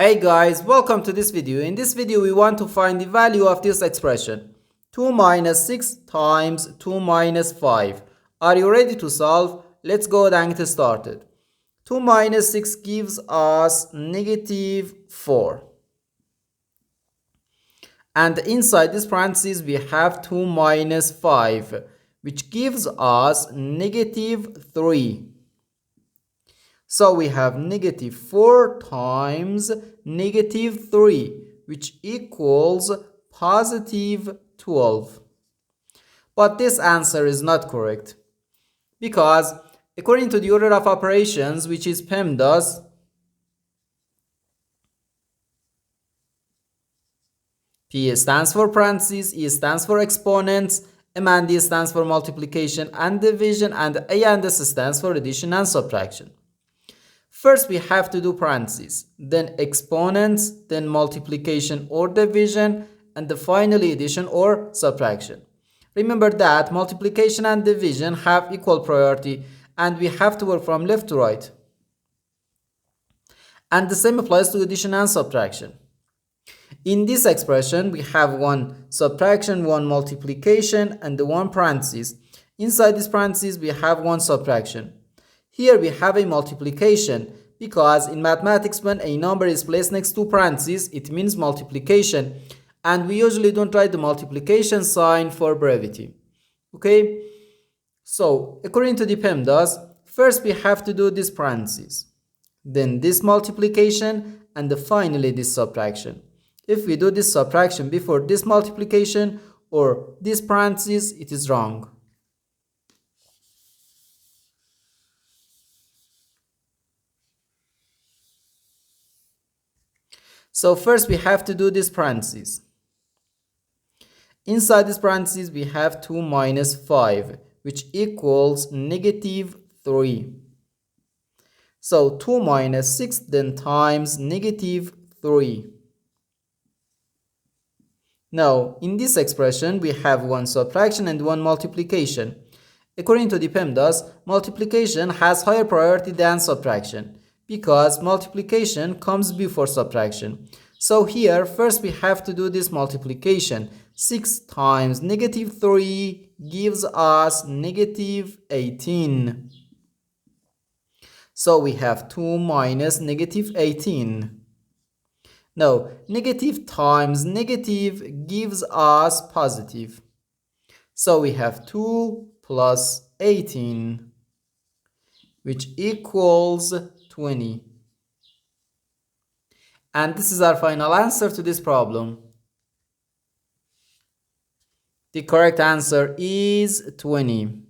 Hey guys, welcome to this video. In this video we want to find the value of this expression 2 minus 6 times 2 minus 5. Are you ready to solve? Let's go and get started. 2 minus 6 gives us negative 4. And inside this parentheses we have 2 minus 5, which gives us negative 3. So we have negative 4 times negative 3, which equals positive 12. But this answer is not correct, because according to the order of operations, which is PEMDAS, P stands for parentheses, E stands for exponents, M and D stands for multiplication and division, and A and S stands for addition and subtraction. First we have to do parentheses, then exponents, then multiplication or division, and finally addition or subtraction. Remember that multiplication and division have equal priority and we have to work from left to right. And the same applies to addition and subtraction. In this expression we have one subtraction, one multiplication, and the one parentheses. Inside this parentheses we have one subtraction. Here we have a multiplication, because in mathematics when a number is placed next to parentheses it means multiplication, and we usually don't write the multiplication sign for brevity. Okay, so according to the PEMDAS, first we have to do this parentheses, then this multiplication, and finally this subtraction. If we do this subtraction before this multiplication or this parentheses, it is wrong. So first we have to do this parentheses. Inside this parentheses we have 2 minus 5, which equals negative 3. So 2 minus 6 then times negative 3. Now in this expression we have one subtraction and one multiplication. According to the PEMDAS, multiplication has higher priority than subtraction, because multiplication comes before subtraction. So here first we have to do this multiplication. 6 times negative 3 gives us negative 18. So we have 2 minus negative 18. Now negative times negative gives us positive. So we have 2 plus 18, which equals 20. And this is our final answer to this problem. The correct answer is 20.